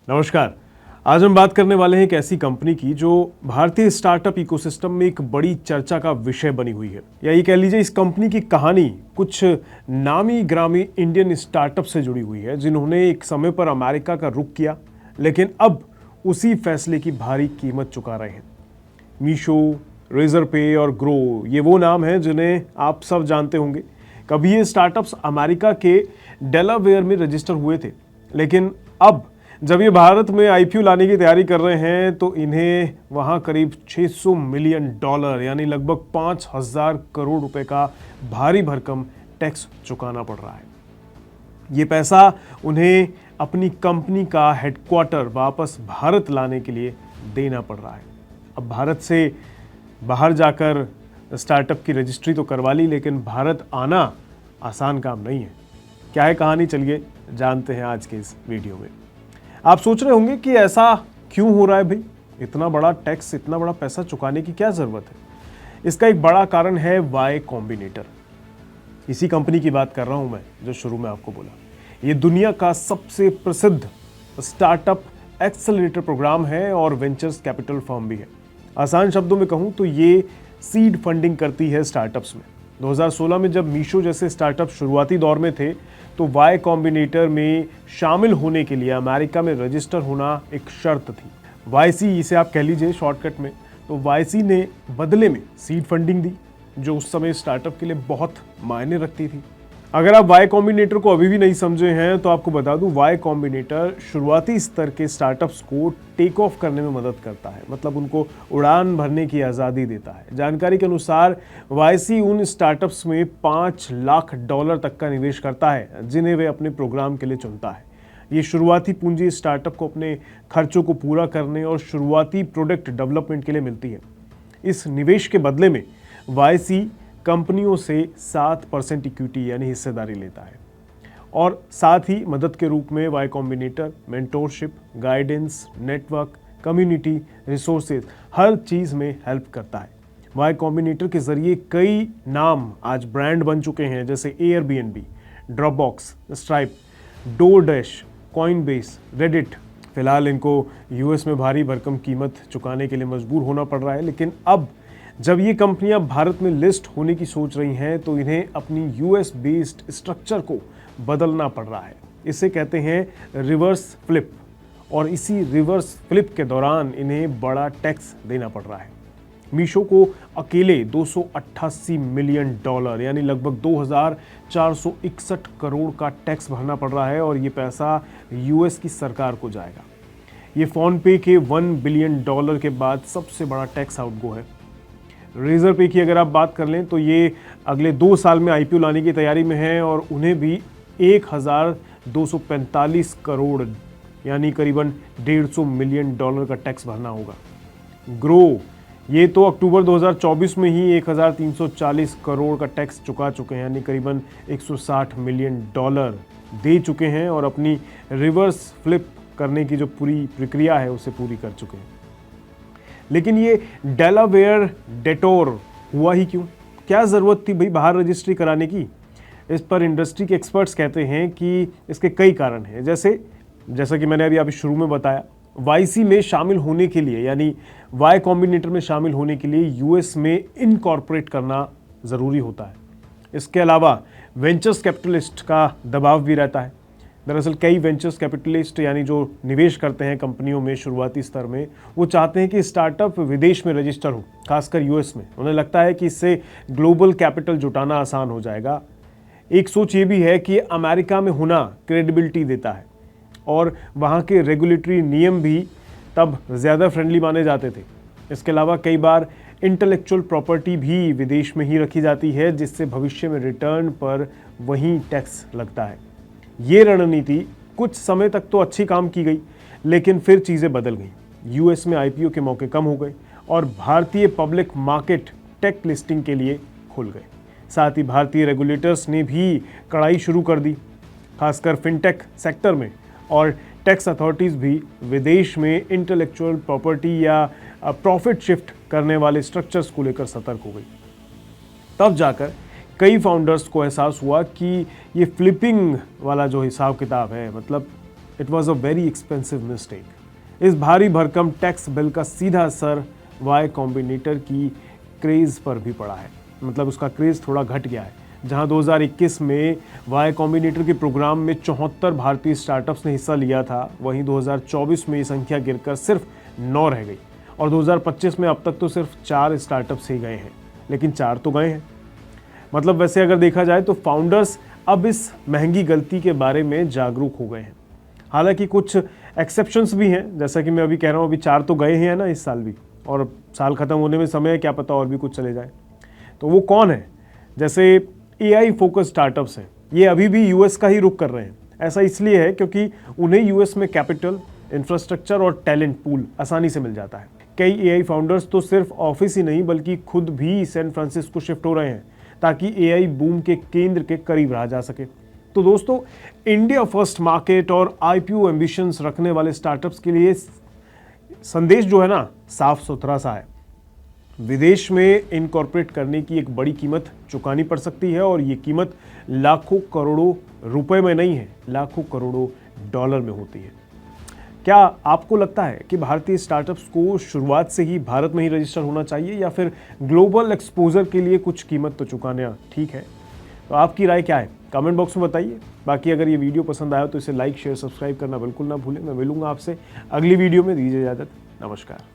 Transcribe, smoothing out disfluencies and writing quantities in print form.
नमस्कार। आज हम बात करने वाले हैं एक ऐसी कंपनी की जो भारतीय स्टार्टअप इकोसिस्टम में एक बड़ी चर्चा का विषय बनी हुई है, या ये कह लीजिए इस कंपनी की कहानी कुछ नामी ग्रामी इंडियन स्टार्टअप से जुड़ी हुई है जिन्होंने एक समय पर अमेरिका का रुख किया, लेकिन अब उसी फैसले की भारी कीमत चुका रहे हैं। मीशो, रेजरपे और ग्रो ये वो नाम हैं जिन्हें आप सब जानते होंगे। कभी ये स्टार्टअप्स अमेरिका के डेलावेयर में रजिस्टर हुए थे, लेकिन अब जब ये भारत में आईपीओ लाने की तैयारी कर रहे हैं तो इन्हें वहां करीब $600 मिलियन यानी लगभग 5,000 करोड़ रुपए का भारी भरकम टैक्स चुकाना पड़ रहा है। ये पैसा उन्हें अपनी कंपनी का हेडक्वार्टर वापस भारत लाने के लिए देना पड़ रहा है। अब भारत से बाहर जाकर स्टार्टअप की रजिस्ट्री तो करवा ली, लेकिन भारत आना आसान काम नहीं है। क्या है कहानी, चलिए जानते हैं आज के इस वीडियो में। आप सोच रहे होंगे कि ऐसा क्यों हो रहा है भाई, इतना बड़ा टैक्स, इतना बड़ा पैसा चुकाने की क्या जरूरत है। इसका एक बड़ा कारण है वाई कॉम्बिनेटर। इसी कंपनी की बात कर रहा हूं मैं जो शुरू में आपको बोला। ये दुनिया का सबसे प्रसिद्ध स्टार्टअप एक्सेलरेटर प्रोग्राम है और वेंचर्स कैपिटल फर्म भी है। आसान शब्दों में कहूं तो ये सीड फंडिंग करती है स्टार्टअप्स में। 2016 में जब मीशो जैसे स्टार्टअप शुरुआती दौर में थे तो वाई कॉम्बिनेटर में शामिल होने के लिए अमेरिका में रजिस्टर होना एक शर्त थी। वाईसी इसे आप कह लीजिए शॉर्टकट में। तो वाईसी ने बदले में सीड फंडिंग दी जो उस समय स्टार्टअप के लिए बहुत मायने रखती थी। अगर आप वाई कॉम्बिनेटर को अभी भी नहीं समझे हैं तो आपको बता दूं, वाई कॉम्बिनेटर शुरुआती स्तर के स्टार्टअप्स को टेक ऑफ करने में मदद करता है, मतलब उनको उड़ान भरने की आज़ादी देता है। जानकारी के अनुसार वाईसी उन स्टार्टअप्स में $5 लाख तक का निवेश करता है जिन्हें वे अपने प्रोग्राम के लिए चुनता है। ये शुरुआती पूंजी स्टार्टअप को अपने खर्चों को पूरा करने और शुरुआती प्रोडक्ट डेवलपमेंट के लिए मिलती है। इस निवेश के बदले में वाईसी कंपनियों से 7% इक्विटी यानी हिस्सेदारी लेता है, और साथ ही मदद के रूप में Y Combinator mentorship, guidance, network, community, resources हर चीज़ में हेल्प करता है। वाई कॉम्बिनेटर के जरिए कई नाम आज ब्रांड बन चुके हैं, जैसे Airbnb, Dropbox, stripe, DoorDash, Coinbase, Reddit. फिलहाल इनको यूएस में भारी भरकम कीमत चुकाने के लिए मजबूर होना पड़ रहा है, लेकिन अब जब ये कंपनियां भारत में लिस्ट होने की सोच रही हैं तो इन्हें अपनी यूएस बेस्ड स्ट्रक्चर को बदलना पड़ रहा है। इसे कहते हैं रिवर्स फ्लिप, और इसी रिवर्स फ्लिप के दौरान इन्हें बड़ा टैक्स देना पड़ रहा है। मीशो को अकेले $288 मिलियन यानी लगभग 2,461 करोड़ का टैक्स भरना पड़ रहा है, और ये पैसा यूएस की सरकार को जाएगा। ये फोन पे के $1 बिलियन के बाद सबसे बड़ा टैक्स आउटगो है। रेजरपे की अगर आप बात कर लें तो ये अगले 2 साल में आईपीओ लाने की तैयारी में है और उन्हें भी 1,245 करोड़ यानी करीबन $150 मिलियन का टैक्स भरना होगा। ग्रो ये तो अक्टूबर 2024 में ही 1,340 करोड़ का टैक्स चुका चुके हैं, यानी करीबन $160 मिलियन दे चुके हैं, और अपनी रिवर्स फ्लिप करने की जो पूरी प्रक्रिया है उसे पूरी कर चुके हैं। लेकिन ये डेलावेयर डेटोर हुआ ही क्यों? क्या ज़रूरत थी भाई बाहर रजिस्ट्री कराने की? इस पर इंडस्ट्री के एक्सपर्ट्स कहते हैं कि इसके कई कारण हैं। जैसा कि मैंने अभी शुरू में बताया, वाईसी में शामिल होने के लिए यानी वाई कॉम्बिनेटर में शामिल होने के लिए यूएस में इनकॉर्पोरेट करना ज़रूरी होता है। इसके अलावा वेंचर्स कैपिटलिस्ट का दबाव भी रहता है। दरअसल कई वेंचर्स कैपिटलिस्ट यानी जो निवेश करते हैं कंपनियों में शुरुआती स्तर में, वो चाहते हैं कि स्टार्टअप विदेश में रजिस्टर हो, खासकर यूएस में। उन्हें लगता है कि इससे ग्लोबल कैपिटल जुटाना आसान हो जाएगा। एक सोच ये भी है कि अमेरिका में होना क्रेडिबिलिटी देता है, और वहाँ के रेगुलेटरी नियम भी तब ज़्यादा फ्रेंडली माने जाते थे। इसके अलावा कई बार इंटेलेक्चुअल प्रॉपर्टी भी विदेश में ही रखी जाती है, जिससे भविष्य में रिटर्न पर वहीं टैक्स लगता है। ये रणनीति कुछ समय तक तो अच्छी काम की गई, लेकिन फिर चीज़ें बदल गई। यूएस में आईपीओ के मौके कम हो गए और भारतीय पब्लिक मार्केट टेक लिस्टिंग के लिए खुल गए। साथ ही भारतीय रेगुलेटर्स ने भी कड़ाई शुरू कर दी, खासकर फिनटेक सेक्टर में, और टैक्स अथॉरिटीज़ भी विदेश में इंटेलेक्चुअल प्रॉपर्टी या प्रॉफिट शिफ्ट करने वाले स्ट्रक्चर्स को लेकर सतर्क हो गई। तब जाकर कई फाउंडर्स को एहसास हुआ कि ये फ्लिपिंग वाला जो हिसाब किताब है, मतलब it was a very expensive mistake. इस भारी भरकम टैक्स बिल का सीधा असर वाई कॉम्बिनेटर की क्रेज़ पर भी पड़ा है, मतलब उसका क्रेज़ थोड़ा घट गया है। जहां 2021 में वाई कॉम्बिनेटर के प्रोग्राम में 74 भारतीय स्टार्टअप्स ने हिस्सा लिया था, वहीं 2024 में ये संख्या गिरकर सिर्फ 9 रह गई और 2025 में अब तक तो सिर्फ 4 स्टार्टअप्स ही गए हैं, लेकिन 4 तो गए हैं। मतलब वैसे अगर देखा जाए तो फाउंडर्स अब इस महंगी गलती के बारे में जागरूक हो गए हैं। हालांकि कुछ एक्सेप्शंस भी हैं, जैसा कि मैं अभी कह रहा हूँ, अभी 4 तो गए हैं ना इस साल भी, और साल खत्म होने में समय है, क्या पता और भी कुछ चले जाए। तो वो कौन है? जैसे AI फोकस स्टार्टअप्स हैं, ये अभी भी यूएस का ही रुख कर रहे हैं। ऐसा इसलिए है क्योंकि उन्हें यूएस में कैपिटल, इंफ्रास्ट्रक्चर और टैलेंट पूल आसानी से मिल जाता है। कई AI फाउंडर्स तो सिर्फ ऑफिस ही नहीं बल्कि खुद भी सैन फ्रांसिस्को शिफ्ट हो रहे हैं ताकि AI बूम के केंद्र के करीब रहा जा सके। तो दोस्तों, इंडिया फर्स्ट मार्केट और IPO एम्बिशंस रखने वाले स्टार्टअप्स के लिए संदेश जो है ना, साफ सुथरा सा है। विदेश में इनकॉर्पोरेट करने की एक बड़ी कीमत चुकानी पड़ सकती है और ये कीमत लाखों करोड़ों रुपए में नहीं है, लाखों करोड़ों डॉलर में होती है। क्या आपको लगता है कि भारतीय स्टार्टअप्स को शुरुआत से ही भारत में ही रजिस्टर होना चाहिए या फिर ग्लोबल एक्सपोजर के लिए कुछ कीमत तो चुकाना ठीक है? तो आपकी राय क्या है? कमेंट बॉक्स में बताइए। बाकी अगर ये वीडियो पसंद आया तो इसे लाइक, शेयर, सब्सक्राइब करना बिल्कुल ना भूलें। मैं मिलूंगा आपसे अगली वीडियो में। दीजिए इजाजत। नमस्कार।